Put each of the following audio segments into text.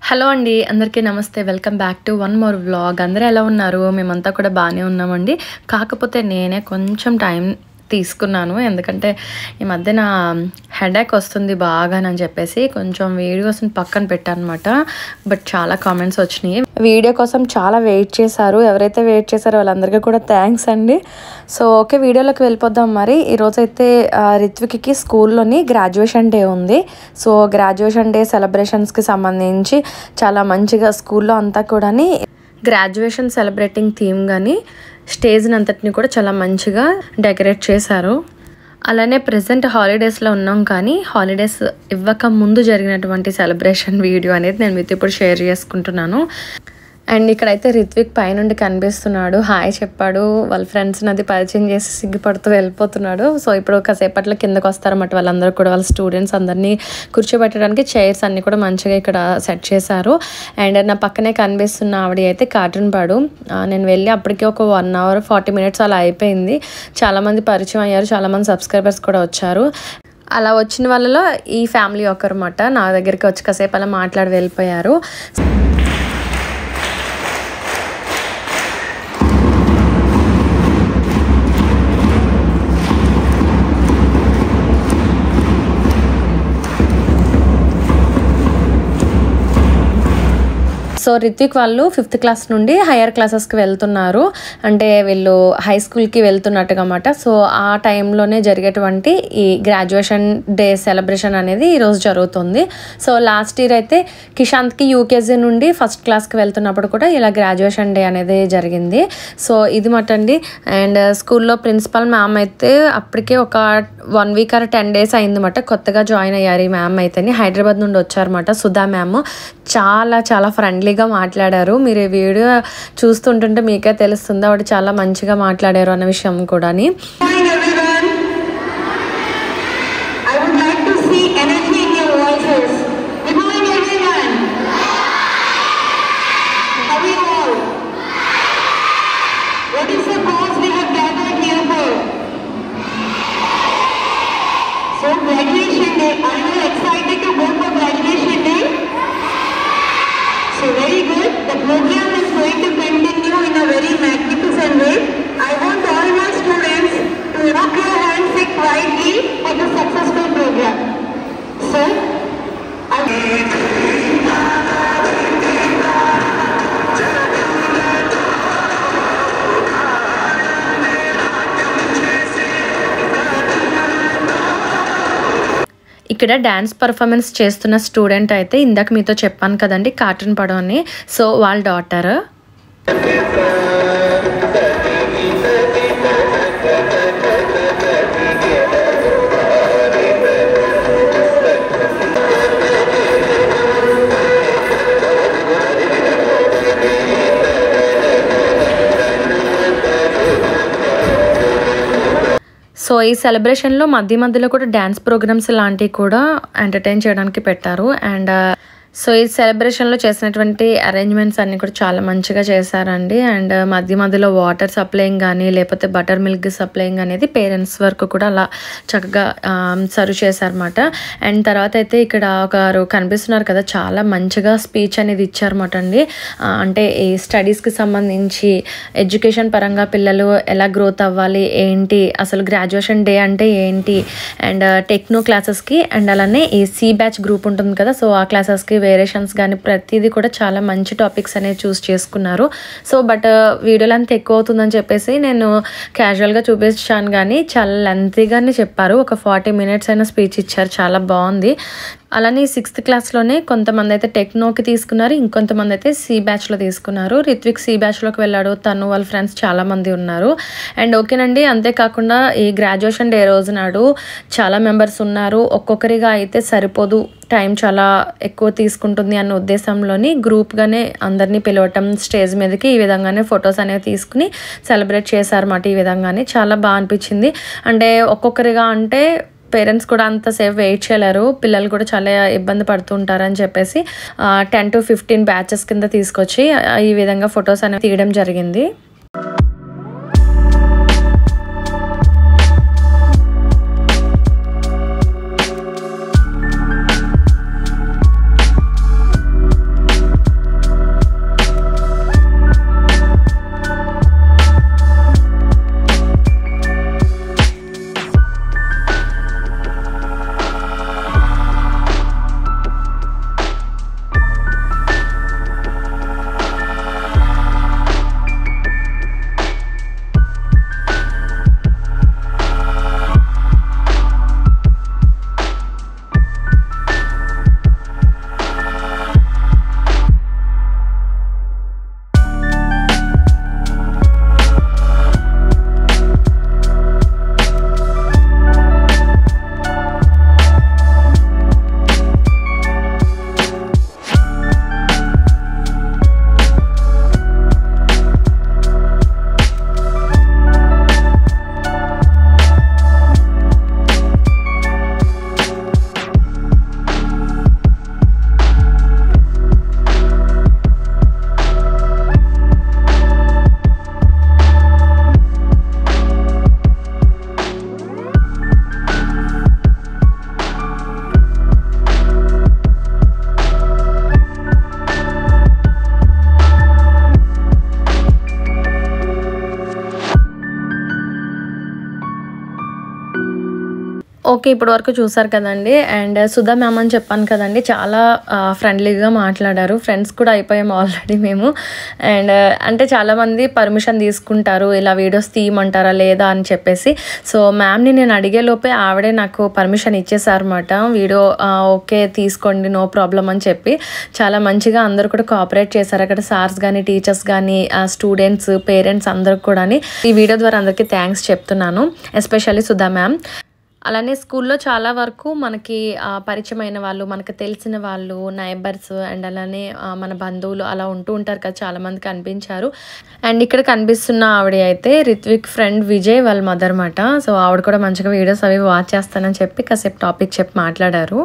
Hello అండి, అందరికీ నమస్తే. Welcome back to one more vlog. అందరూ ఎలా ఉన్నారు? మేమంతా కూడా బాగానే ఉన్నామండి. కాకపోతే నేనే కొంచెం టైం తీసుకున్నాను, ఎందుకంటే ఈ మధ్యన హెడేక్ వస్తుంది బాగానని చెప్పేసి కొంచెం వీడియోస్ని పక్కన పెట్టాను అనమాట. బట్ చాలా కామెంట్స్ వచ్చినాయి. వీడియో కోసం చాలా వెయిట్ చేశారు. ఎవరైతే వెయిట్ చేశారో వాళ్ళందరికీ కూడా థ్యాంక్స్ అండి. సో ఓకే, వీడియోలోకి వెళ్ళిపోదాం. మరి ఈరోజైతే రిత్విక్కి స్కూల్లోని గ్రాడ్యుయేషన్ డే ఉంది. సో గ్రాడ్యుయేషన్ డే సెలబ్రేషన్స్కి సంబంధించి చాలా మంచిగా స్కూల్లో అంతా కూడా గ్రాడ్యుయేషన్ సెలబ్రేటింగ్ థీమ్ కానీ స్టేజ్ని అంతటిని కూడా చాలా మంచిగా డెకరేట్ చేశారు. అలానే ప్రెసెంట్ హాలిడేస్లో ఉన్నాం, కానీ హాలిడేస్ ఇవ్వక ముందు జరిగినటువంటి సెలబ్రేషన్ వీడియో అనేది నేను మీతో ఇప్పుడు షేర్ చేసుకుంటున్నాను. అండ్ ఇక్కడైతే రిత్విక్ పైనుండి కనిపిస్తున్నాడు, హాయ్ చెప్పాడు, వాళ్ళ ఫ్రెండ్స్ని అది పరిచయం చేసి సిగ్గుపడుతూ వెళ్ళిపోతున్నాడు. సో ఇప్పుడు కాసేపట్లో కిందకు వస్తారన్నమాట వాళ్ళందరూ కూడా. వాళ్ళ స్టూడెంట్స్ అందరినీ కూర్చోబెట్టడానికి చైర్స్ అన్నీ కూడా మంచిగా ఇక్కడ సెట్ చేశారు. అండ్ నా పక్కనే కనిపిస్తున్న ఆవిడ అయితే కార్టూన్ పాడు. నేను వెళ్ళి అప్పటికే ఒక 1 hour 40 minutes అలా అయిపోయింది. చాలామంది పరిచయం అయ్యారు, చాలామంది సబ్స్క్రైబర్స్ కూడా వచ్చారు. అలా వచ్చిన వాళ్ళలో ఈ ఫ్యామిలీ ఒకరమాట నా దగ్గరికి వచ్చి కాసేపు అలా మాట్లాడి వెళ్ళిపోయారు. సో రిత్విక్ వాళ్ళు 5th class నుండి హయ్యర్ క్లాసెస్కి వెళ్తున్నారు, అంటే వీళ్ళు హై స్కూల్కి వెళ్తున్నట్టుగా అన్నమాట. సో ఆ టైంలోనే జరిగేటువంటి ఈ గ్రాడ్యుయేషన్ డే సెలబ్రేషన్ అనేది ఈరోజు జరుగుతుంది. సో లాస్ట్ ఇయర్ అయితే కిషాంత్కి UKG నుండి 1st classకి వెళ్తున్నప్పుడు కూడా ఇలా గ్రాడ్యుయేషన్ డే అనేది జరిగింది. సో ఇది మటండి. అండ్ స్కూల్లో ప్రిన్సిపల్ మ్యామ్ అయితే అప్పటికే ఒక 1 week or 10 days అయిందన్నమాట. కొత్తగా జాయిన్ అయ్యారు ఈ మ్యామ్ అయితే, హైదరాబాద్ నుండి వచ్చారన్నమాట. సుధా మ్యామ్ చాలా చాలా ఫ్రెండ్లీగా మాట్లాడారు. మీరు ఈ వీడియో చూస్తుంటుంటే మీకే తెలుస్తుంది ఆవిడ చాలా మంచిగా మాట్లాడారు అన్న విషయం కూడా. So very good. The program is going to continue in a very magnificent way. I want all my students to rock your hands quietly for the successful program. So, ఇక్కడ డ్యాన్స్ పర్ఫార్మెన్స్ చేస్తున్న student అయితే ఇందాక మీతో చెప్పాను కదండి cartoon పడం అని. So వాళ్ళ daughter. So ఈ సెలబ్రేషన్లో మధ్యలో కూడా డ్యాన్స్ ప్రోగ్రామ్స్ లాంటివి కూడా ఎంటర్టైన్ చేయడానికి పెట్టారు. అండ్ సో ఈ సెలబ్రేషన్లో చేసినటువంటి అరేంజ్మెంట్స్ అన్నీ కూడా చాలా మంచిగా చేశారండి. అండ్ మధ్యలో వాటర్ సప్లైయింగ్ కానీ లేకపోతే బటర్ మిల్క్ సప్లైయింగ్ అనేది పేరెంట్స్ వరకు కూడా అలా చక్కగా సర్వ్ చేశారన్నమాట. అండ్ తర్వాత అయితే ఇక్కడ ఒకరు కనిపిస్తున్నారు కదా, చాలా మంచిగా స్పీచ్ అనేది ఇచ్చారన్నమాట అండి. అంటే ఈ స్టడీస్కి సంబంధించి ఎడ్యుకేషన్ పరంగా పిల్లలు ఎలా గ్రోత్ అవ్వాలి, ఏంటి అసలు గ్రాడ్యుయేషన్ డే అంటే ఏంటి, అండ్ టెక్నో క్లాసెస్కి అండ్ అలానే ఈ సి బ్యాచ్ గ్రూప్ ఉంటుంది కదా, సో ఆ క్లాసెస్కి వేరియేషన్స్ కానీ ప్రతిదీ కూడా చాలా మంచి టాపిక్స్ అనేవి చూస్ చేసుకున్నారు. సో బట్ వీడియో లెంత్ ఎక్కువ అవుతుందని చెప్పేసి నేను క్యాజువల్గా చూపించాను, కానీ చాలా లెంతీగానే చెప్పారు. ఒక 40 minutes అయినా స్పీచ్ ఇచ్చారు, చాలా బాగుంది. అలానే 6th క్లాస్లోనే కొంతమంది అయితే టెక్నోకి తీసుకున్నారు, ఇంకొంతమంది అయితే సి బ్యాచ్లో తీసుకున్నారు. రిత్విక్ సి బ్యాచ్లోకి వెళ్ళాడు, తను వాళ్ళ ఫ్రెండ్స్ చాలామంది ఉన్నారు. అండ్ ఓకేనండి, అంతేకాకుండా ఈ గ్రాడ్యుయేషన్ డే రోజు నాడు చాలా మెంబర్స్ ఉన్నారు. ఒక్కొక్కరిగా అయితే సరిపోదు, టైం చాలా ఎక్కువ తీసుకుంటుంది అన్న ఉద్దేశంలోని గ్రూప్గానే అందరినీ పిలవటం, స్టేజ్ మీదకి ఈ విధంగానే ఫొటోస్ అనేవి తీసుకుని సెలబ్రేట్ చేశారన్నమాట. ఈ విధంగానే చాలా బాగా అనిపించింది. అంటే ఒక్కొక్కరిగా అంటే పేరెంట్స్ కూడా అంతసేపు వెయిట్ చేయలేరు, పిల్లలు కూడా చాలా ఇబ్బంది పడుతుంటారని చెప్పేసి 10 to 15 బ్యాచెస్ కింద తీసుకొచ్చి ఈ విధంగా ఫొటోస్ అనేవి తీయడం జరిగింది. ఓకే, ఇప్పటి వరకు చూసారు కదండి. అండ్ సుధా మ్యామ్ అని చెప్పాను కదండి, చాలా ఫ్రెండ్లీగా మాట్లాడారు. ఫ్రెండ్స్ కూడా అయిపోయాము ఆల్రెడీ మేము. అండ్ అంటే చాలామంది పర్మిషన్ తీసుకుంటారు, ఇలా వీడియోస్ తీయమంటారా లేదా అని చెప్పేసి. సో మ్యామ్ని నేను అడిగే లోపే ఆవిడే నాకు పర్మిషన్ ఇచ్చేసారన్నమాట. వీడియో ఓకే తీసుకోండి, నో ప్రాబ్లం అని చెప్పి చాలా మంచిగా అందరూ కూడా కోఆపరేట్ చేశారు. అక్కడ సార్స్ కానీ, టీచర్స్ కానీ, స్టూడెంట్స్, పేరెంట్స్ అందరికి కూడా ఈ వీడియో ద్వారా అందరికీ థ్యాంక్స్ చెప్తున్నాను, ఎస్పెషల్లీ సుధా మ్యామ్. అలానే స్కూల్లో చాలా వరకు మనకి పరిచయమైన వాళ్ళు, మనకు తెలిసిన వాళ్ళు, నైబర్స్ అండ్ అలానే మన బంధువులు అలా ఉంటూ ఉంటారు కదా, చాలామంది కనిపించారు. అండ్ ఇక్కడ కనిపిస్తున్న ఆవిడ అయితే రిత్విక్ ఫ్రెండ్ విజయ్ వాళ్ళ మదర్ అన్నమాట. సో ఆవిడ కూడా మంచిగా వీడియోస్ అవి వాచ్ చేస్తానని చెప్పి కాసేపు టాపిక్ చెప్పి మాట్లాడారు.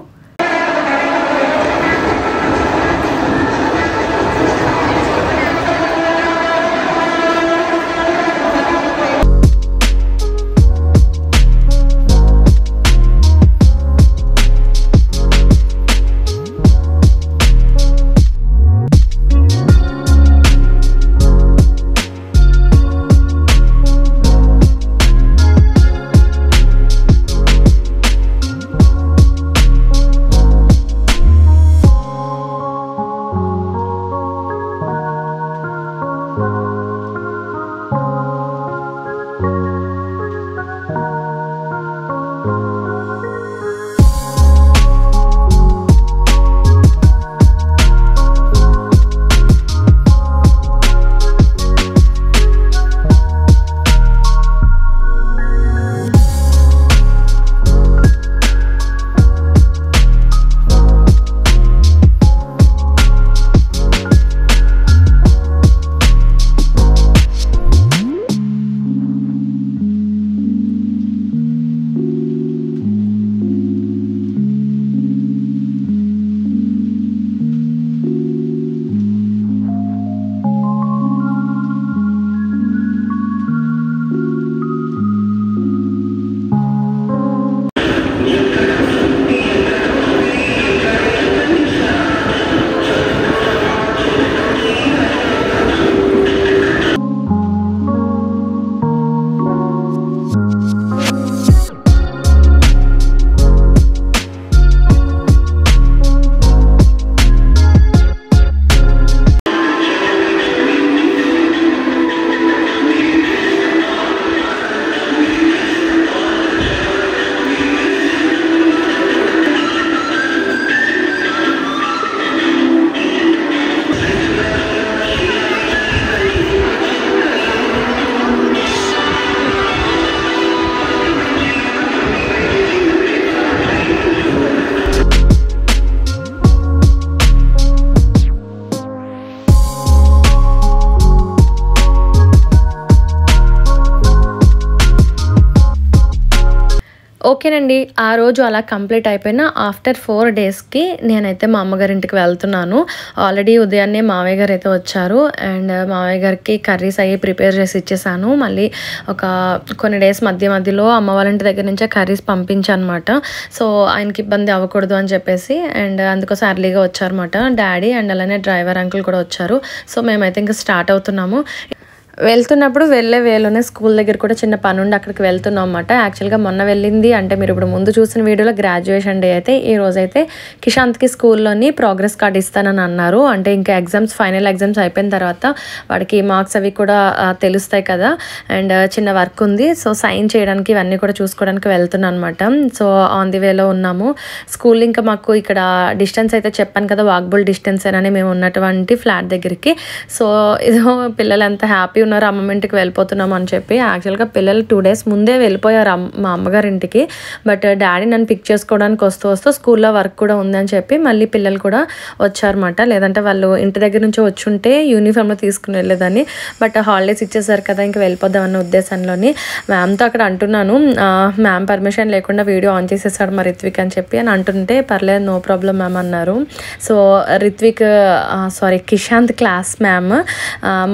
ఓకేనండి, ఆ రోజు అలా కంప్లీట్ అయిపోయిన ఆఫ్టర్ 4 డేస్కి నేనైతే మా అమ్మగారింటికి వెళ్తున్నాను. ఆల్రెడీ ఉదయాన్నే మావయ్య గారు అయితే వచ్చారు అండ్ మావయ్య గారికి కర్రీస్ అవి ప్రిపేర్ చేసి ఇచ్చేసాను. మళ్ళీ కొన్ని డేస్ మధ్యలో అమ్మ వాళ్ళ ఇంటి దగ్గర నుంచే కర్రీస్ పంపించానమాట. సో ఆయనకి ఇబ్బంది అవ్వకూడదు అని చెప్పేసి అండ్ అందుకోసం అర్లీగా వచ్చారన్నమాట డాడీ అండ్ అలానే డ్రైవర్ అంకుల్ కూడా వచ్చారు. సో మేమైతే ఇంకా స్టార్ట్ అవుతున్నాము. వెళ్తున్నప్పుడు వెళ్ళే వేలోనే స్కూల్ దగ్గర కూడా చిన్న పని ఉండి అక్కడికి వెళ్తున్నాం అన్నమాట. యాక్చువల్గా మొన్న వెళ్ళింది అంటే మీరు ఇప్పుడు ముందు చూసిన వీడియోలో గ్రాడ్యుయేషన్ డే అయితే, ఈ రోజైతే కిషాంత్కి స్కూల్లోని ప్రోగ్రెస్ కార్డ్ ఇస్తానని అన్నారు. అంటే ఇంకా ఫైనల్ ఎగ్జామ్స్ అయిపోయిన తర్వాత వాడికి మార్క్స్ అవి కూడా తెలుస్తాయి కదా అండ్ చిన్న వర్క్ ఉంది. సో సైన్ చేయడానికి ఇవన్నీ కూడా చూసుకోవడానికి వెళ్తున్నాను అనమాట. సో ఆన్ ది వేలో ఉన్నాము. స్కూల్ ఇంకా మాకు ఇక్కడ డిస్టెన్స్ అయితే చెప్పాను కదా, వాకబుల్ డిస్టెన్స్ అని మేము ఉన్నటువంటి ఫ్లాట్ దగ్గరికి. సో ఇదో పిల్లలు ఎంత హ్యాపీ ఉన్నారు, అమ్మమ్మ ఇంటికి వెళ్ళిపోతున్నాం అని చెప్పి. యాక్చువల్గా పిల్లలు 2 days ముందే వెళ్ళిపోయారు మా అమ్మగారి ఇంటికి. బట్ డాడీ నన్ను పిక్ చేసుకోవడానికి వస్తూ స్కూల్లో వర్క్ కూడా ఉందని చెప్పి మళ్ళీ పిల్లలు కూడా వచ్చారన్నమాట. లేదంటే వాళ్ళు ఇంటి దగ్గర నుంచి వచ్చి ఉంటే యూనిఫామ్లో తీసుకుని వెళ్ళేదాన్ని. బట్ హాలిడేస్ ఇచ్చేసారు కదా, ఇంకా వెళ్ళిపోదామన్న ఉద్దేశంలోని మ్యామ్తో అక్కడ అంటున్నాను, మ్యామ్ పర్మిషన్ లేకుండా వీడియో ఆన్ చేసేసాడు మా రిత్విక్ అని చెప్పి అని అంటుంటే, పర్లేదు నో ప్రాబ్లం మ్యామ్ అన్నారు. So Kishant class ma'am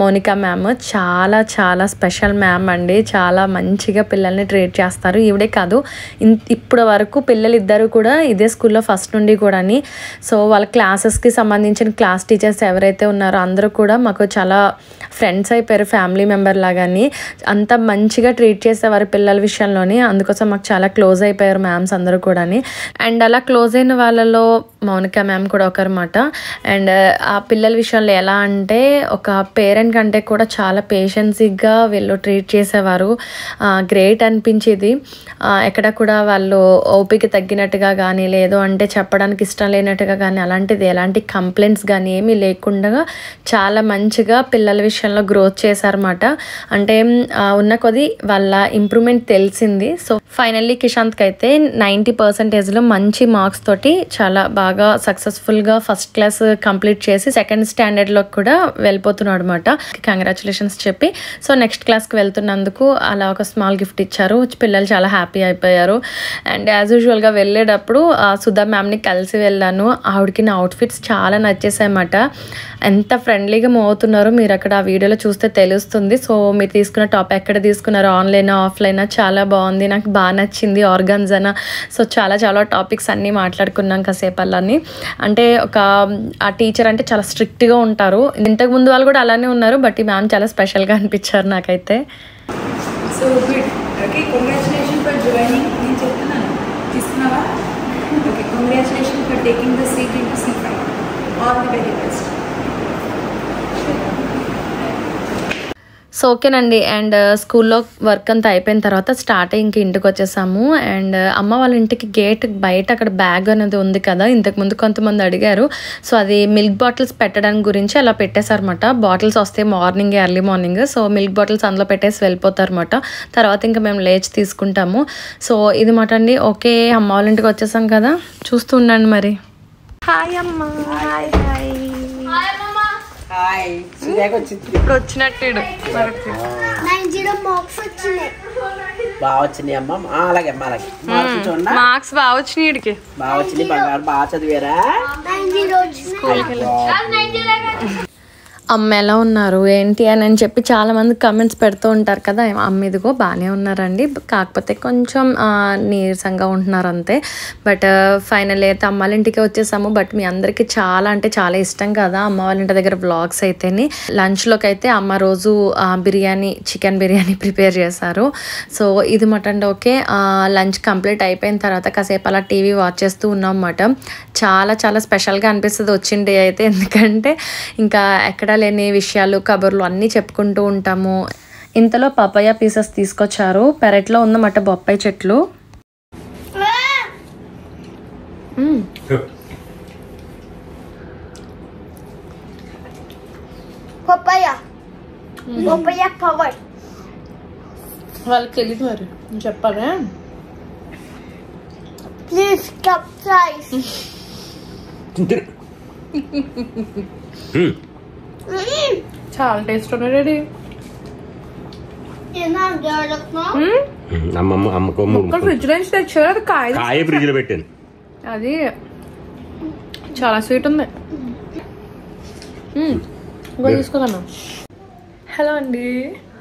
Monika ma'am చాలా చాలా స్పెషల్ మ్యామ్ అండి. చాలా మంచిగా పిల్లల్ని ట్రీట్ చేస్తారు. ఈవిడే కాదు, ఇప్పటి వరకు పిల్లలు ఇద్దరు కూడా ఇదే స్కూల్లో ఫస్ట్ నుండి కూడాని. సో వాళ్ళ క్లాసెస్కి సంబంధించిన క్లాస్ టీచర్స్ ఎవరైతే ఉన్నారో అందరూ కూడా మాకు చాలా ఫ్రెండ్స్ అయిపోయారు, ఫ్యామిలీ మెంబర్ లాగాని. అంత మంచిగా ట్రీట్ చేసేవారు పిల్లల విషయంలోని. అందుకోసం మాకు చాలా క్లోజ్ అయిపోయారు మ్యామ్స్ అందరూ కూడాని. అండ్ అలా క్లోజ్ అయిన వాళ్ళలో మౌనిక మ్యామ్ కూడా ఒకరమాట. అండ్ ఆ పిల్లల విషయంలో ఎలా అంటే, ఒక పేరెంట్ కంటే కూడా చాలా పేషెన్సీగా వీళ్ళు ట్రీట్ చేసేవారు. గ్రేట్ అనిపించేది. ఎక్కడ కూడా వాళ్ళు ఓపిక తగ్గినట్టుగా కానీ, లేదు అంటే చెప్పడానికి ఇష్టం లేనట్టుగా కానీ, ఎలాంటి కంప్లైంట్స్ కానీ ఏమీ లేకుండా చాలా మంచిగా పిల్లల విషయంలో గ్రోత్ చేశారన్నమాట. అంటే ఉన్న కొద్ది వాళ్ళ ఇంప్రూవ్మెంట్ తెలిసింది. సో ఫైనల్లీ కిషాంత్కి అయితే 90% మంచి మార్క్స్ తోటి చాలా బాగా సక్సెస్ఫుల్గా ఫస్ట్ క్లాస్ కంప్లీట్ చేసి 2nd standardలో కూడా వెళ్ళిపోతున్నాడు అనమాట. కంగ్రాచులేషన్స్ చెప్పి సో నెక్స్ట్ క్లాస్కి వెళ్తున్నందుకు అలా ఒక స్మాల్ గిఫ్ట్ ఇచ్చారు. పిల్లలు చాలా హ్యాపీ అయిపోయారు. అండ్ యాజ్ యూజువల్గా వెళ్ళేటప్పుడు సుధా మ్యామ్ని కలిసి వెళ్ళాను. ఆవిడకి నా అవుట్ఫిట్స్ చాలా నచ్చేసాయన్నమాట. ఎంత ఫ్రెండ్లీగా మూవ్ అవుతున్నారో మీరు అక్కడ ఆ వీడియోలో చూస్తే తెలుస్తుంది. సో మీరు తీసుకున్న టాప్ ఎక్కడ తీసుకున్నారు, ఆన్లైనా ఆఫ్లైనా, చాలా బాగుంది, నాకు బాగా నచ్చింది, ఆర్గాన్జానా. సో చాలా టాపిక్స్ అన్నీ మాట్లాడుకున్నాం కాసేపు అలాని. అంటే ఆ టీచర్ అంటే చాలా స్ట్రిక్ట్గా ఉంటారు. ఇంతకుముందు వాళ్ళు కూడా అలానే ఉన్నారు, బట్ ఈ మ్యామ్ చాలా స్పెషల్గా అనిపించారు నాకైతే. So good. Okay, congratulation for joining. నేను చెప్తున్నాను, తీసుకున్నావా? Okay, congratulation for taking the seat in C5. All the very best. So ఓకేనండి. అండ్ స్కూల్లో వర్క్ అంతా అయిపోయిన తర్వాత స్టార్ట్ అయ్యి ఇంక ఇంటికి వచ్చేసాము. అండ్ అమ్మ వాళ్ళ ఇంటికి గేట్ బయట అక్కడ బ్యాగ్ అనేది ఉంది కదా, ఇంతకుముందు కొంతమంది అడిగారు. సో అది మిల్క్ బాటిల్స్ పెట్టడానికి గురించి అలా పెట్టేశారన్నమాట. బాటిల్స్ వస్తే early morning. So milk bottles అందులో పెట్టేసి వెళ్ళిపోతారన్నమాట. తర్వాత ఇంకా మేము లేచి తీసుకుంటాము. సో ఇది మాట అండి. ఓకే, అమ్మ వాళ్ళ ఇంటికి వచ్చేసాం కదా, చూస్తూ ఉండండి మరి. హాయ్ అమ్మ. Hi hi hi. ఇప్పుడు వచ్చినట్టు 90 మార్క్స్ వచ్చినాయి. బాగా వచ్చినాయి అమ్మ. అలాగే అమ్మ, అలాగే చూడండి. మార్క్స్ బాగా వచ్చినాయి. వీడికి బాగా వచ్చినాయి. బంగారు బాగా చదివారా? 90 వచ్చినాయి. అమ్మ ఎలా ఉన్నారు ఏంటి అని చెప్పి చాలామంది కమెంట్స్ పెడుతూ ఉంటారు కదా. అమ్మ ఇదిగో బాగానే ఉన్నారండి, కాకపోతే కొంచెం నీరసంగా ఉంటున్నారు అంతే. బట్ ఫైనల్ అయితే అమ్మ వాళ్ళ ఇంటికి వచ్చేసాము. బట్ మీ అందరికీ చాలా అంటే చాలా ఇష్టం కదా అమ్మ వాళ్ళ ఇంటి దగ్గర వ్లాగ్స్ అయితేని. లంచ్లోకి అయితే అమ్మ రోజు చికెన్ బిర్యానీ ప్రిపేర్ చేశారు. సో ఇది మటన్. ఓకే, లంచ్ కంప్లీట్ అయిపోయిన తర్వాత కాసేపు అలా టీవీ వాచ్ చేస్తూ ఉన్నాం అన్నమాట. చాలా చాలా స్పెషల్గా అనిపిస్తుంది వచ్చిన డే అయితే. ఎందుకంటే ఇంకా ఎక్కడ లేని విషయాలు, కబుర్లు అన్నీ చెప్పుకుంటూ ఉంటాము. ఇంతలో పపాయ పీసెస్ తీసుకొచ్చారు. పెరట్లో ఉందన్నమాట బొప్పాయి చెట్లు. పపాయ పవర్ వాళ్ళకి తెలియదు మరి చెప్పారా. Please subscribe. చాలా టేస్ట్ ఉన్నాయి. రెడీ అమ్మకు ఫ్రిడ్జ్ లో నుంచి తెచ్చారు. అది కాయ ఫ్రిడ్జ్ లో పెట్టాను. అది చాలా స్వీట్ ఉంది. ఇంకో తీసుకోదన్నా. హలో అండి,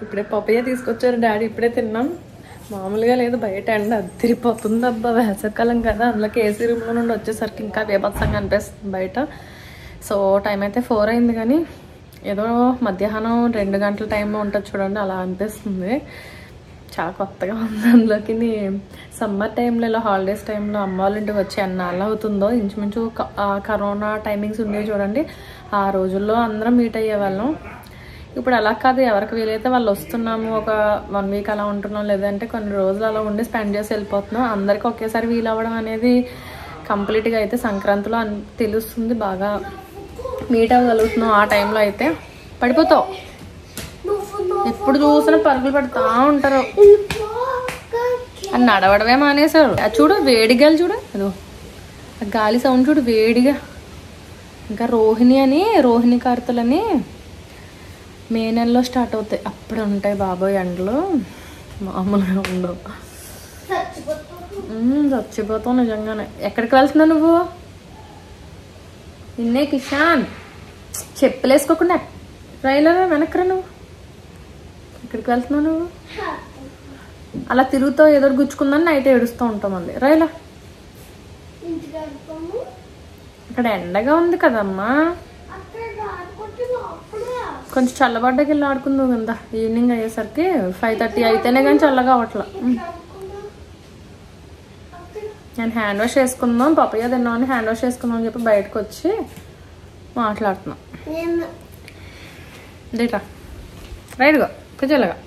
ఇప్పుడే పప్పయ్య తీసుకొచ్చారు డాడీ. ఇప్పుడే తిన్నాం. మామూలుగా లేదు, బయట ఎండ అదిరిపోతుంది అబ్బా. వేసవికాలం కదా, అందులోకి ఏసీ రూమ్లో నుండి వచ్చేసరికి ఇంకా బీభత్సంగా అనిపిస్తుంది బయట. సో టైం అయితే 4 అయింది, కానీ ఏదో మధ్యాహ్నం 2 గంటల టైంలో ఉంటుంది చూడండి, అలా అనిపిస్తుంది. చాలా కొత్తగా ఉంది. అందులోకి సమ్మర్ టైంలో ఇలా హాలిడేస్ టైంలో అమ్మ వాళ్ళ ఇంటికి వచ్చి ఎన్నాళ్ళు అవుతుందో. ఇంచుమించు కరోనా టైమింగ్స్ ఉండేవి చూడండి, ఆ రోజుల్లో అందరం మీట్ అయ్యేవాళ్ళం. ఇప్పుడు అలా కాదు, ఎవరికి వీలైతే వాళ్ళు వస్తున్నాము, ఒక 1 వీక్ అలా ఉంటున్నాం, లేదంటే కొన్ని రోజులు అలా ఉండి స్పెండ్ చేసి వెళ్ళిపోతున్నాం. అందరికి ఒకేసారి వీలు అవ్వడం అనేది కంప్లీట్గా అయితే సంక్రాంతిలో తెలుస్తుంది. బాగా మీట్ అవ్వగలుగుతున్నాం. ఆ టైంలో అయితే పడిపోతావు, ఎప్పుడు చూసినా పరుగులు పెడతా ఉంటారు. అది నడవడమే మానేశారు. అది చూడు, వేడి గాలి చూడు, అదో గాలి సౌండ్ చూడు, వేడిగా. ఇంకా రోహిణి కార్తెలని మే నెలలో స్టార్ట్ అవుతాయి. అప్పుడు ఉంటాయి బాబోయ్ ఎండలు, మామూలుగా ఉండవు. చచ్చిపోతావు నిజంగానే. ఎక్కడికి వెళ్తున్నావు నువ్వు? నిన్నే కిషాన్, చెప్పులు వేసుకోకుండా రైలు వెనక్రా. నువ్వు ఎక్కడికి వెళ్తున్నావు? నువ్వు అలా తిరుగుతావు, ఏదో గుచ్చుకుందని నైట్ ఏడుస్తూ ఉంటాం. అంది రైలా. ఇక్కడ ఎండగా ఉంది కదమ్మా, కొంచెం చల్లబడ్డకి వెళ్ళి ఆడుకుందాం కదా. ఈవినింగ్ అయ్యేసరికి 5:30 అయితేనే కానీ చల్లగా అవట్లా. నేను హ్యాండ్ వాష్ చేసుకుందాం, పప్పయ్య తిన్నామని హ్యాండ్ వాష్ చేసుకుందాం అని చెప్పి బయటకు వచ్చి మాట్లాడుతున్నాం. దేటా రైట్గా కూర్చోలేగా,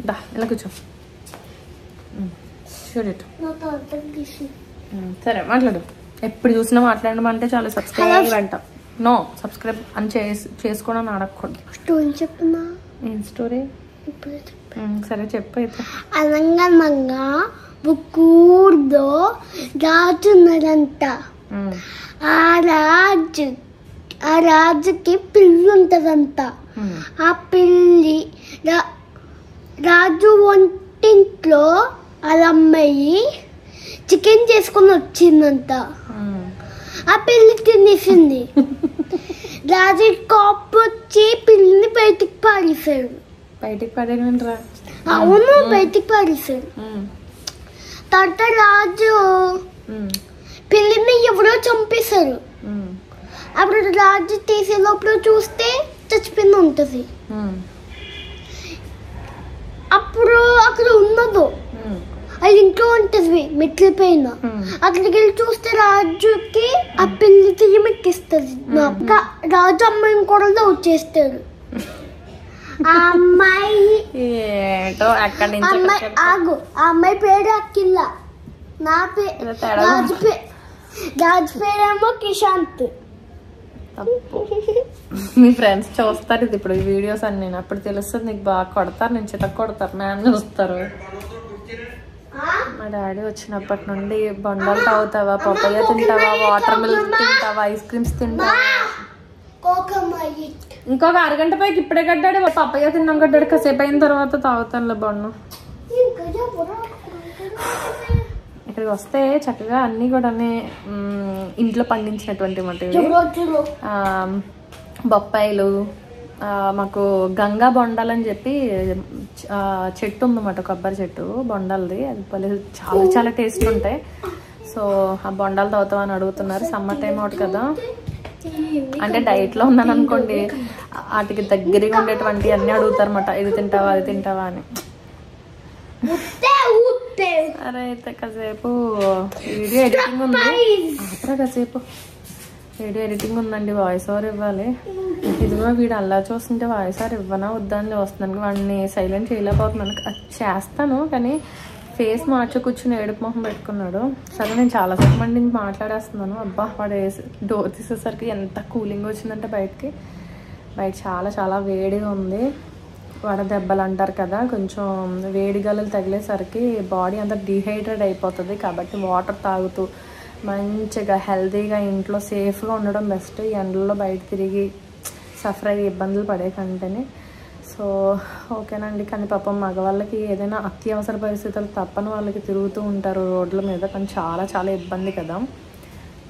దా ఇలా కూర్చో. చూడట సరే మాట్లాడు. ఎప్పుడు చూసినా మాట్లాడడం అంటే చాలా సబ్స్క్రైబ్ అంట. నో, సబ్స్క్రైబ్ అని చేసుకోవడం అడగకూడదు. స్టోరీ చెప్తున్నా. ఏం స్టోరీ? సరే చెప్పు అయితే. అనంగనంగా బుక్కూర్లో రాజు ఉన్నాడంట. ఆ రాజుకి పిల్లి ఉంటదంట. ఆ పిల్లి రాజు వంటింట్లో వాళ్ళ అమ్మాయి చికెన్ చేసుకుని వచ్చిందంట. ఆ పిల్లి తినేసింది. రాజు కాపు వచ్చి పిల్లిని బయటికి పారేశాడు. బయటికి పడేయండిరా. అవును, బయటికి పారేశాడు. తర్వాత రాజు పిల్లిని ఎవరో చంపేశారు. అప్పుడు రాజు తీసే లోపల చూస్తే చచ్చిపోయింది ఉంటుంది. అప్పుడు అక్కడ ఉన్నదు, అది ఇంట్లో ఉంటుంది మెట్ల పైన. అక్కడికి వెళ్ళి చూస్తే రాజుకి ఆ పిల్లి తిరిగి మెక్కిస్తుంది. రాజు అమ్మాయిని కూడా లవ్ చేస్తాడు. ఆ అమ్మాయి ఆగు, ఆ అమ్మాయి పేరు అఖిల. నా పేరు రాజు పేరేమో కిశాంత్. మీ ఫ్రెండ్స్ చూస్తారు ఇది ఇప్పుడు ఈ వీడియోస్ అన్ని. నేను అప్పుడు తెలుస్తుంది నీకు బాగా కొడతారు, నేను చితక కొడతారు, మ్యామ్ చూస్తారు. మా డాడీ వచ్చినప్పటి నుండి బొండాలు తాగుతావా, పప్పయ్య తింటావా, వాటర్ మిల్క్ తింటావా, ఐస్ క్రీమ్స్ తింటావా. ఇంకొక అరగంట పైకి ఇప్పుడే కట్టాడు. పప్పయ్య తిన్నాం కట్టాడు. కాసేపు అయిన తర్వాత తాగుతానులే బొండం. ఇక్కడికి వస్తే చక్కగా అన్నీ కూడా ఇంట్లో పండించినటువంటి బొప్పాయిలు, మాకు గంగా బొండాలని చెప్పి చెట్టు ఉందన్నమాట, కొబ్బరి చెట్టు బొండాలది. అది చాలా చాలా టేస్ట్ ఉంటాయి. సో ఆ బొండాలు తాగుతామని అడుగుతున్నారు. సమ్మర్ టైం అవుట్ కదా, అంటే డైట్లో ఉన్నాను అనుకోండి, వాటికి దగ్గరగా ఉండేటువంటి అన్నీ అడుగుతారు అన్నమాట. ఇది తింటావా, అది తింటావా అని. అరే అయితే కాసేపు వీడియో ఎడిటింగ్ ఉంది, అప్పుడు కాసేపు వీడియో ఎడిటింగ్ ఉందండి, వాయిస్ ఓవర్ ఇవ్వాలి. ఇదిగో వీడు అలా చూస్తుంటే వాయిస్ ఓవర్ ఇవ్వనా వద్దని చూస్తున్నాను. వాడిని సైలెంట్ చేయలేకపోతున్నాను. చేస్తాను కానీ ఫేస్ మార్చి కూర్చుని ఏడుపు మొహం పెట్టుకున్నాడు. సరే నేను చాలాసేపు మంది నుంచి మాట్లాడేస్తున్నాను. అబ్బా వాడు డోర్ తీసేసరికి ఎంత కూలింగ్ వచ్చిందంటే బయట చాలా చాలా వేడిగా ఉంది. వడదెబ్బలు అంటారు కదా, కొంచెం వేడి గాలులు తగిలేసరికి బాడీ అంతా డిహైడ్రేట్ అయిపోతుంది. కాబట్టి వాటర్ తాగుతూ మంచిగా హెల్తీగా ఇంట్లో సేఫ్గా ఉండడం బెస్ట్. ఈ ఎండల్లో బయట తిరిగి సఫర్ అయ్యి ఇబ్బందులు పడే కంటేనే. సో ఓకేనండి. కానీ పాపం మగవాళ్ళకి ఏదైనా అత్యవసర పరిస్థితులు తప్పని వాళ్ళకి తిరుగుతూ ఉంటారు రోడ్ల మీద, కానీ చాలా చాలా ఇబ్బంది కదా.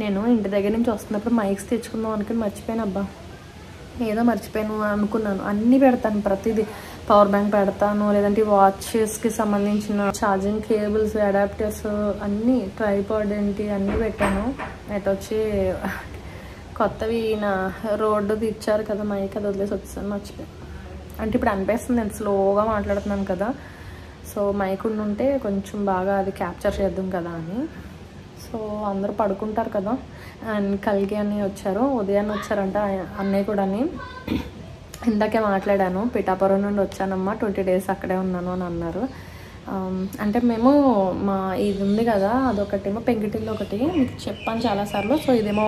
నేను ఇంటి దగ్గర నుంచి వస్తున్నప్పుడు మైక్స్ తెచ్చుకుందాం అనుకుని మర్చిపోయాను. అబ్బా ఏదో మర్చిపోయాను అనుకున్నాను. అన్నీ పెడతాను, ప్రతిదీ పవర్ బ్యాంక్ పెడతాను, లేదంటే వాచెస్కి సంబంధించిన ఛార్జింగ్ కేబుల్స్, అడాప్టర్స్ అన్నీ, ట్రైపాడ్ ఏంటి అన్నీ పెట్టాను. అటు వచ్చి కొత్తవి నా రోడ్డుది ఇచ్చారు కదా మైక్, అది వదిలేసి వచ్చాను, మర్చిపోయాను. అంటే ఇప్పుడు అనిపిస్తుంది నేను స్లోగా మాట్లాడుతున్నాను కదా, సో మైక్ ఉంటే కొంచెం బాగా అది క్యాప్చర్ చేద్దాం కదా అని. సో అందరూ పడుకుంటారు కదా. అండ్ కలిగి అన్నయ్య వచ్చారు, ఉదయాన్నే వచ్చారంట అన్నయ్య కూడా. ఇందాకే మాట్లాడాను, పిఠాపురం నుండి వచ్చానమ్మా, 20 days అక్కడే ఉన్నాను అని అన్నారు. అంటే మేము మా ఇది ఉంది కదా, అదొకటేమో పెంకిటిల్లు, ఒకటి మీకు చెప్పాను చాలాసార్లు. సో ఇదేమో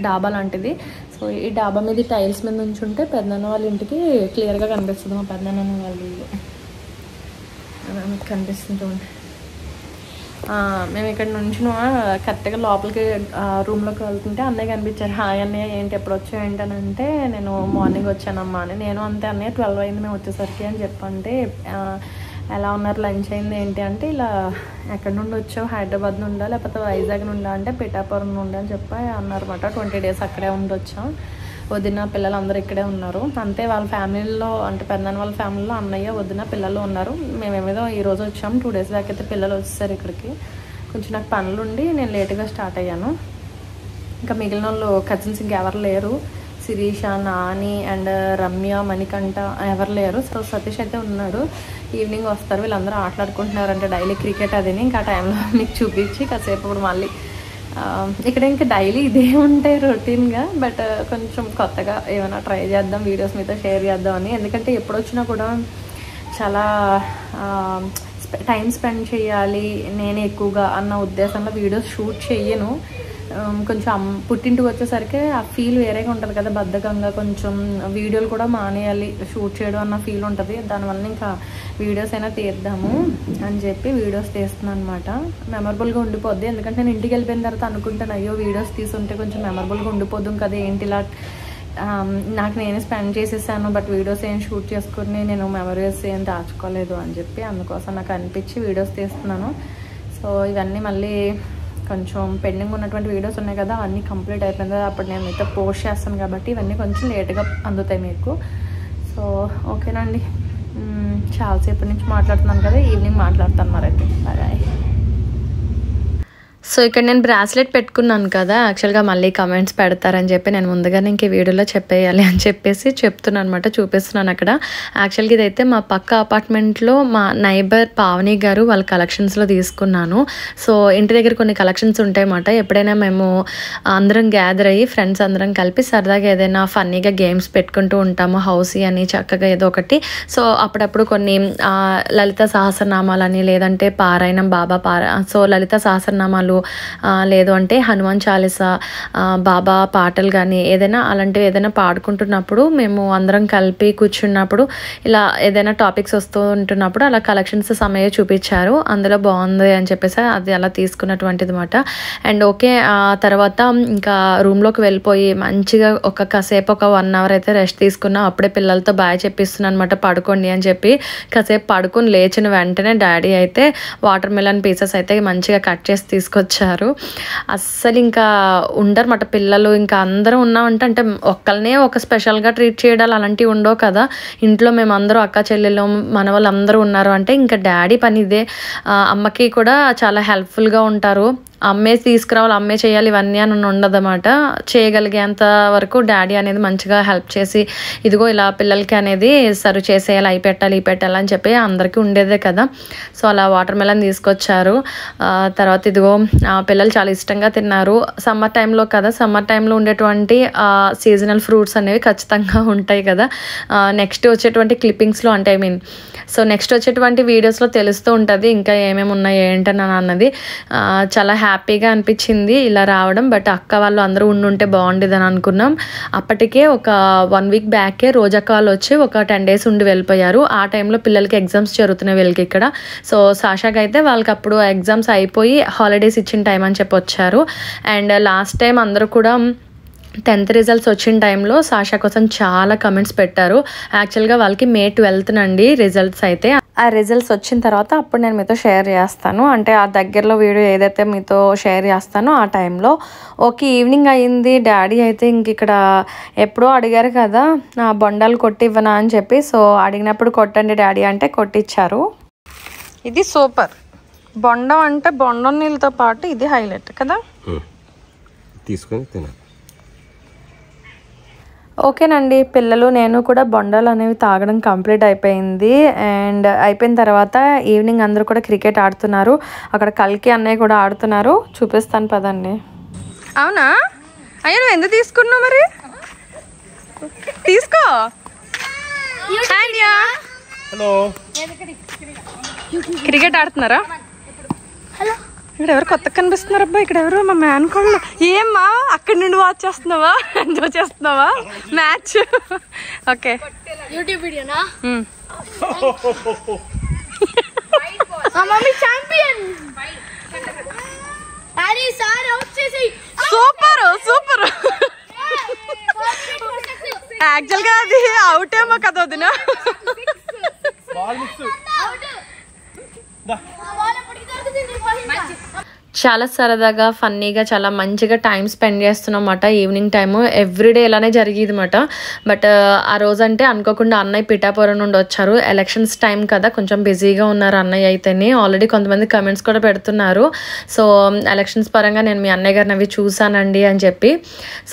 డాబా లాంటిది. సో ఈ డాబా మీద టైల్స్ మీద నుంచి ఉంటే పెద్దనాన్న వాళ్ళ ఇంటికి క్లియర్గా కనిపిస్తుంది. మా పెద్దనాన్న వాళ్ళ ఇల్లు కనిపిస్తుంది. మేము ఇక్కడ నుంచి కరెక్ట్గా లోపలికి రూమ్లోకి వెళ్తుంటే అన్నయ్య కనిపించారు. హాయ్ అన్నయ్య, ఏంటి ఎప్పుడు వచ్చావు ఏంటనంటే, నేను మార్నింగ్ వచ్చానమ్మా అని. నేను అంతే అన్నయ్య 12 అయింది మేము వచ్చేసరికి అని చెప్పంటే, ఎలా ఉన్నారు, లంచ్ అయింది ఏంటి అంటే, ఇలా ఎక్కడి నుండి వచ్చావు, హైదరాబాద్ నుండా లేకపోతే వైజాగ్ నుండా అంటే పిఠాపురం నుండి అని చెప్పి అన్నారన్నమాట. 20 days అక్కడే ఉండొచ్చాం. వదిన పిల్లలు అందరూ ఇక్కడే ఉన్నారు. అంతే వాళ్ళ ఫ్యామిలీలో, అంటే పెద్దనాన్న వాళ్ళ ఫ్యామిలీలో అన్నయ్య వదిన పిల్లలు ఉన్నారు. మేమేదో ఈరోజు వచ్చాము, 2 days బ్యాక్ అయితే పిల్లలు వచ్చేసారు ఇక్కడికి. కొంచెం నాకు పనులుండి నేను లేట్గా స్టార్ట్ అయ్యాను. ఇంకా మిగిలిన వాళ్ళు కజిన్స్ ఇంకెవరు లేరు. శిరీష, నాని అండ్ రమ్య, మణికంఠ ఎవరు లేరు. సో సతీష్ అయితే ఉన్నాడు, ఈవినింగ్ వస్తారు. వీళ్ళందరూ ఆటలాడుకుంటున్నారు అంటే డైలీ క్రికెట్ అదిని. ఇంకా ఆ టైంలో మీకు చూపించి కాసేపు ఇప్పుడు మళ్ళీ ఇక్కడ ఇంకా డైలీ ఇదే ఉంటాయి రొటీన్గా. బట్ కొంచెం కొత్తగా ఏమైనా ట్రై చేద్దాం, వీడియోస్ మీతో షేర్ చేద్దామని. ఎందుకంటే ఎప్పుడు వచ్చినా కూడా చాలా టైం స్పెండ్ చేయాలి నేను ఎక్కువగా అన్న ఉద్దేశంలో వీడియోస్ షూట్ చేయను. కొంచెం పుట్టింటికి వచ్చేసరికి ఆ ఫీల్ వేరేగా ఉంటుంది కదా, బద్ధకంగా కొంచెం వీడియోలు కూడా మానేయాలి షూట్ చేయడం అన్న ఫీల్ ఉంటుంది. దానివల్ల ఇంకా వీడియోస్ అయినా తీద్దాము అని చెప్పి వీడియోస్ తీస్తున్నాను అనమాట. మెమరబుల్గా ఉండిపోద్ది. ఎందుకంటే నేను ఇంటికి వెళ్ళిపోయిన తర్వాత అనుకుంటాను, అయ్యో వీడియోస్ తీసుంటే కొంచెం మెమరబుల్గా ఉండిపోద్దాం కదా, ఏంటి ఇలా నాకు నేనే స్పెండ్ చేసేసాను బట్ వీడియోస్ ఏం షూట్ చేసుకుని నేను మెమరీస్ ఏం దాచుకోలేదు అని చెప్పి అందుకోసం నాకు అనిపించి వీడియోస్ తీస్తున్నాను. సో ఇవన్నీ మళ్ళీ కొంచెం పెండింగ్ ఉన్నటువంటి వీడియోస్ ఉన్నాయి కదా, అవన్నీ కంప్లీట్ అయిపోయింది కదా, అప్పుడు నేను మీతో పోస్ట్ చేస్తాను కాబట్టి ఇవన్నీ కొంచెం లేట్గా అందుతాయి మీకు. సో ఓకేనండి, చాలాసేపటి నుంచి మాట్లాడుతున్నాను కదా, ఈవినింగ్ మాట్లాడతాను మరైతే. బాయ్. సో ఇక్కడ నేను బ్రాస్లెట్ పెట్టుకున్నాను కదా, యాక్చువల్గా మళ్ళీ కమెంట్స్ పెడతారని చెప్పి నేను ముందుగానే ఇంక వీడియోలో చెప్పేయాలి అని చెప్పేసి చెప్తున్నాను అనమాట, చూపిస్తున్నాను అక్కడ. యాక్చువల్గా ఇదైతే మా పక్క అపార్ట్మెంట్లో మా నైబర్ పావని గారు వాళ్ళ కలెక్షన్స్లో తీసుకున్నాను. సో ఇంటి దగ్గర కొన్ని కలెక్షన్స్ ఉంటాయన్నమాట. ఎప్పుడైనా మేము అందరం గ్యాదర్ అయ్యి ఫ్రెండ్స్ అందరం కలిపి సరదాగా ఏదైనా ఫన్నీగా గేమ్స్ పెట్టుకుంటూ ఉంటాము, హౌసీ అని చక్కగా ఏదో ఒకటి. సో అప్పుడప్పుడు కొన్ని లలిత సహస్రనామాలని, లేదంటే పారాయణం బాబా సో లలిత సహస్రనామాలు, లేదు అంటే హనుమాన్ చాలీసా, బాబా పాటలు కానీ ఏదైనా అలాంటివి ఏదైనా పాడుకుంటున్నప్పుడు మేము అందరం కలిపి కూర్చున్నప్పుడు ఇలా ఏదైనా టాపిక్స్ వస్తూ ఉంటున్నప్పుడు అలా కలెక్షన్స్ సమయం చూపించారు. అందులో బాగుంది అని చెప్పేసి అది అలా తీసుకున్నటువంటిది అనమాట. అండ్ ఓకే, ఆ తర్వాత ఇంకా రూమ్లోకి వెళ్ళిపోయి మంచిగా కాసేపు ఒక 1 hour అయితే రెస్ట్ తీసుకున్నా. అప్పుడే పిల్లలతో బాయ్ చెప్పిస్తున్నాను అనమాట, పడుకోండి అని చెప్పి. కాసేపు పడుకొని లేచిన వెంటనే డాడీ అయితే వాటర్ మిలన్ పీసెస్ అయితే మంచిగా కట్ చేసి తీసుకొచ్చారు. అస్సలు ఇంకా ఉండరన్నమాట పిల్లలు. ఇంకా అందరం ఉన్నామంటే అంటే ఒక్కళ్ళనే ఒక స్పెషల్గా ట్రీట్ చేయడాలు అలాంటివి ఉండవు కదా. ఇంట్లో మేము అందరూ అక్క చెల్లెలు మన వాళ్ళు అందరూ ఉన్నారు అంటే ఇంకా డాడీ పని ఇదే. అమ్మకి కూడా చాలా హెల్ప్ఫుల్గా ఉంటారు. అమ్మే తీసుకురావాలి, అమ్మే చేయాలి ఇవన్నీ అని ఉండదన్నమాట. చేయగలిగేంత వరకు డాడీ అనేది మంచిగా హెల్ప్ చేసి ఇదిగో ఇలా పిల్లలకి అనేది సర్వ్ చేసేయాలి, అవి పెట్టాలి ఈ పెట్టాలి అని చెప్పి అందరికీ ఉండేదే కదా. సో అలా వాటర్ మెలన్ తీసుకొచ్చారు. తర్వాత ఇదిగో పిల్లలు చాలా ఇష్టంగా తిన్నారు. సమ్మర్ టైంలో కదా, సమ్మర్ టైంలో ఉండేటువంటి సీజనల్ ఫ్రూట్స్ అనేవి ఖచ్చితంగా ఉంటాయి కదా. నెక్స్ట్ వచ్చేటువంటి క్లిప్పింగ్స్లో అంటే సో నెక్స్ట్ వచ్చేటువంటి వీడియోస్లో తెలుస్తూ ఉంటుంది ఇంకా ఏమేమి ఉన్నాయి ఏంటని అన్నది. చాలా హ్యాపీగా అనిపించింది ఇలా రావడం. బట్ అక్క వాళ్ళు అందరూ ఉండుంటే బాగుండేది అని అనుకున్నాం. అప్పటికే ఒక 1 week బ్యాకే రోజక్క వాళ్ళు వచ్చి ఒక 10 days ఉండి వెళ్ళిపోయారు. ఆ టైంలో పిల్లలకి ఎగ్జామ్స్ జరుగుతున్నాయి వీళ్ళకి ఇక్కడ. సో సాషాకి అయితే వాళ్ళకి అప్పుడు ఎగ్జామ్స్ అయిపోయి హాలిడేస్ ఇచ్చిన టైం అని చెప్పి వచ్చారు. అండ్ లాస్ట్ టైం అందరూ కూడా 10th రిజల్ట్స్ వచ్చిన టైంలో సాషా కోసం చాలా కమెంట్స్ పెట్టారు. యాక్చువల్గా వాళ్ళకి May 12th నండి రిజల్ట్స్ అయితే. ఆ రిజల్ట్స్ వచ్చిన తర్వాత అప్పుడు నేను మీతో షేర్ చేస్తాను. అంటే ఆ దగ్గరలో వీడియో ఏదైతే మీతో షేర్ చేస్తానో ఆ టైంలో. ఓకే, ఈవినింగ్ అయ్యింది. డాడీ అయితే ఇంక ఇక్కడ ఎప్పుడో అడిగారు కదా బొండాలు కొట్టివ్వనా అని చెప్పి. సో అడిగినప్పుడు కొట్టండి డాడీ అంటే కొట్టించారు. ఇది సూపర్. బొండం అంటే బొండం నీళ్ళతో పాటు ఇది హైలైట్ కదా. తీసుకొని తినాలి. ఓకేనండి, పిల్లలు నేను కూడా బొండాలు అనేవి తాగడం కంప్లీట్ అయిపోయింది. అండ్ అయిపోయిన తర్వాత ఈవినింగ్ అందరూ కూడా క్రికెట్ ఆడుతున్నారు. అక్కడ కల్కి అన్నయ్య కూడా ఆడుతున్నారు. చూపిస్తాను పదండి. అవునా అయ్యో, నువ్వు ఎందుకు తీసుకున్నావు మరి? తీసుకో. హలో, క్రికెట్ ఆడుతున్నారా? ఇక్కడ ఎవరు కొత్తగా కనిపిస్తున్నారు అబ్బా. ఇక్కడ ఎవరు మా మ్యాన్ కోళ్ళు. ఏమ్మా అక్కడి నుండి వాచ్ చేస్తున్నావా, ఎంజాయ్ చేస్తున్నావా మ్యాచ్? ఓకే, యూట్యూబ్ వీడియోనా? Mummy champion. Daddy sir out చేసి. Super super. యాక్చువల్గా అది అవుట్ ఏమో కదా వదినా. చాలా సరదాగా ఫన్నీగా చాలా మంచిగా టైం స్పెండ్ చేస్తున్నాం అన్నమాట. ఈవినింగ్ టైము ఎవ్రీడే ఇలానే జరిగేది అన్నమాట. బట్ ఆ రోజు అంటే అనుకోకుండా అన్నయ్య పిఠాపురం నుండి వచ్చారు. ఎలక్షన్స్ టైం కదా, కొంచెం బిజీగా ఉన్నారు అన్నయ్య అయితేనే. ఆల్రెడీ కొంతమంది కమెంట్స్ కూడా పెడుతున్నారు. సో ఎలక్షన్స్ పరంగా నేను మీ అన్నయ్య గారిని అవి చూసానండి అని చెప్పి.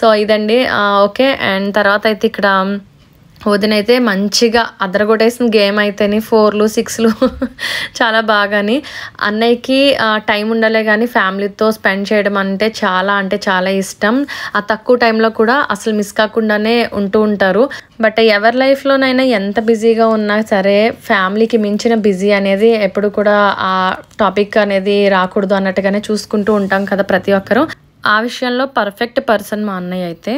సో ఇదండి. ఓకే, అండ్ తర్వాత అయితే ఇక్కడ వదినైతే మంచిగా అదరగొట్టేసిన గేమ్ అయితేనే 4లు 6లు చాలా బాగాని. అన్నయ్యకి టైం ఉండాలే కానీ ఫ్యామిలీతో స్పెండ్ చేయడం అంటే చాలా ఇష్టం. ఆ తక్కువ టైంలో కూడా అసలు మిస్ కాకుండానే ఉంటూ ఉంటారు. బట్ ఎవరి లైఫ్లోనైనా ఎంత బిజీగా ఉన్నా సరే ఫ్యామిలీకి మించిన బిజీ అనేది ఎప్పుడు కూడా ఆ టాపిక్ అనేది రాకూడదు అన్నట్టుగానే చూసుకుంటూ ఉంటాం కదా ప్రతి ఒక్కరు. ఆ విషయంలో పర్ఫెక్ట్ పర్సన్ మా అన్నయ్య అయితే.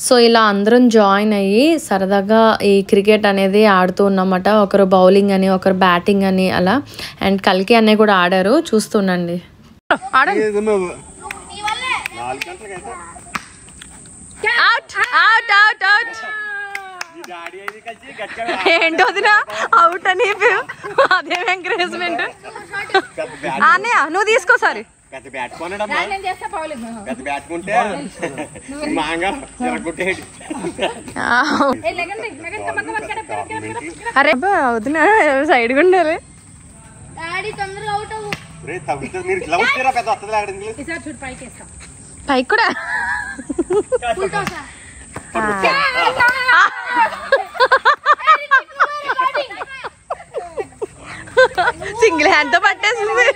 సో ఇలా అందరం జాయిన్ అయ్యి సరదాగా ఈ క్రికెట్ అనేది ఆడుతూ ఉన్నమాట. ఒకరు బౌలింగ్ అని, ఒకరు బ్యాటింగ్ అని అలా. అండ్ కల్కి అన్నయ్య కూడా ఆడారు, చూస్తుండండి. ఏంటో వదినా అవుట్ అని అదేం ఎంకరేజ్మెంట్. అన్నయ్య నువ్వు తీసుకోసారి. పెద్ద బ్యాట్ కొనడమ్మా, పెద్ద బ్యాట్ కొంటే మాంగా జరగొట్టేది. అరే వదిన సైడ్గా ఉండాలి. మీరు ఇట్లా వచ్చారా పెద్ద వస్తుంది ఆడింది పైకి కూడా. సింగిల్ హ్యాండ్ తో పట్టేసింది.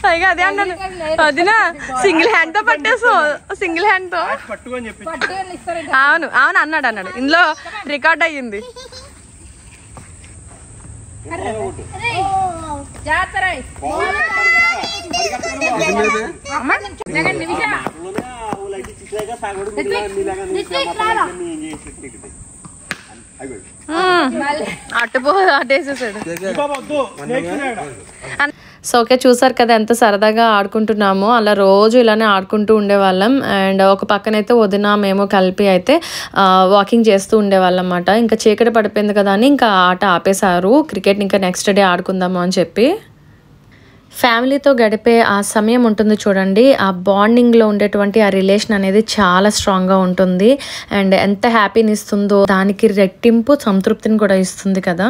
పైగా అదే అన్నాను వదినా, సింగిల్ హ్యాండ్ తో పట్టేసావు. సింగిల్ హ్యాండ్ తో అవును అవును అన్నాడు. ఇందులో రికార్డ్ అయ్యింది. అట్టుపో అటేసేసాడు. సో ఓకే, చూసారు కదా ఎంత సరదాగా ఆడుకుంటున్నామో. అలా రోజు ఇలానే ఆడుకుంటూ ఉండేవాళ్ళం. అండ్ ఒక పక్కనైతే వదిన మేము కలిపి అయితే వాకింగ్ చేస్తూ ఉండేవాళ్ళం అన్నమాట. ఇంకా చీకటి పడిపోయింది కదా అని ఇంకా ఆట ఆపేశారు. క్రికెట్ ఇంకా నెక్స్ట్ డే ఆడుకుందాము అని చెప్పి. ఫ్యామిలీతో గడిపే ఆ సమయం ఉంటుంది చూడండి, ఆ బాండింగ్లో ఉండేటువంటి ఆ రిలేషన్ అనేది చాలా స్ట్రాంగ్గా ఉంటుంది. అండ్ ఎంత హ్యాపీని ఇస్తుందో దానికి రెట్టింపు సంతృప్తిని కూడా ఇస్తుంది కదా.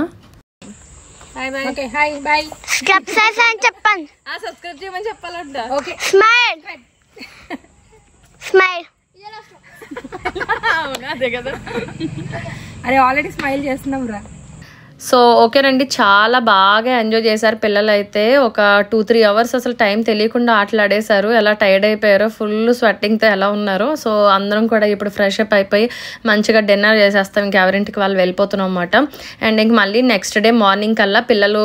సబ్స్క్రైబ్ చేయమని చెప్పాలంట. Okay, smile smile. అవునా, అదే కదా. అరే ఆల్రెడీ స్మైల్ చేస్తున్నాం రా. సో ఓకేనండి, చాలా బాగా ఎంజాయ్ చేశారు పిల్లలు అయితే. ఒక 2-3 అవర్స్ అసలు టైం తెలియకుండా ఆటలాడేశారు. ఎలా టైర్డ్ అయిపోయారో, ఫుల్ స్వెట్టింగ్తో ఎలా ఉన్నారో. సో అందరం కూడా ఇప్పుడు ఫ్రెష్ అప్ అయిపోయి మంచిగా డిన్నర్ చేసేస్తాం. ఇంకెవరింటికి వాళ్ళు వెళ్ళిపోతున్నాం అన్నమాట. అండ్ ఇంక మళ్ళీ నెక్స్ట్ డే మార్నింగ్ కల్లా పిల్లలు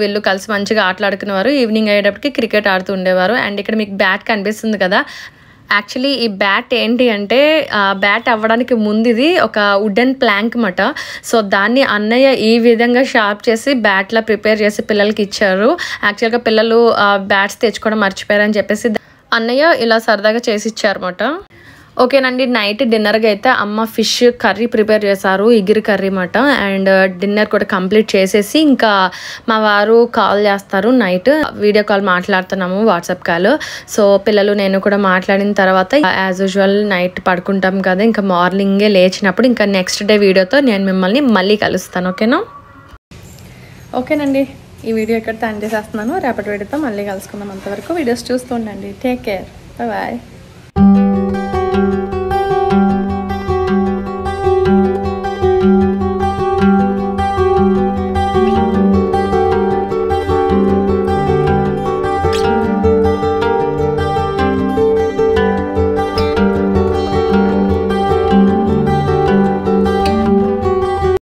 వీళ్ళు కలిసి మంచిగా ఆటలాడుకునేవారు. ఈవినింగ్ అయ్యేటప్పటికి క్రికెట్ ఆడుతూ ఉండేవారు. అండ్ ఇక్కడ మీకు బ్యాట్ కనిపిస్తుంది కదా, యాక్చువల్లీ ఈ బ్యాట్ ఏంటి అంటే బ్యాట్ అవ్వడానికి ముందు ఇది ఒక వుడెన్ ప్లాంక్ మాట. సో దాన్ని అన్నయ్య ఈ విధంగా షార్ప్ చేసి బ్యాట్లా ప్రిపేర్ చేసి పిల్లలకి ఇచ్చారు. యాక్చువల్గా పిల్లలు బ్యాట్స్ తెచ్చుకోవడం మర్చిపోయారని చెప్పేసి అన్నయ్య ఇలా సరదాగా చేసి ఇచ్చారన్నమాట. ఓకేనండి, నైట్ డిన్నర్కి అయితే అమ్మ ఫిష్ కర్రీ ప్రిపేర్ చేశారు, ఇగిరి కర్రీ మాట. అండ్ డిన్నర్ కూడా కంప్లీట్ చేసేసి ఇంకా మా వారు కాల్ చేస్తారు, నైట్ వీడియో కాల్ మాట్లాడుతున్నాము, వాట్సాప్ కాల్. సో పిల్లలు నేను కూడా మాట్లాడిన తర్వాత యాజ్ యూజువల్ నైట్ పడుకుంటాం కదా, ఇంకా మార్నింగే లేచినప్పుడు ఇంకా నెక్స్ట్ డే వీడియోతో నేను మిమ్మల్ని మళ్ళీ కలుస్తాను. ఓకేనండి, ఈ వీడియో ఇక్కడ ఎండ్ చేసేస్తున్నాను. రేపటి వీడియోతో మళ్ళీ కలుసుకుందాం. అంతవరకు వీడియోస్ చూస్తూ ఉండండి. Take care, bye.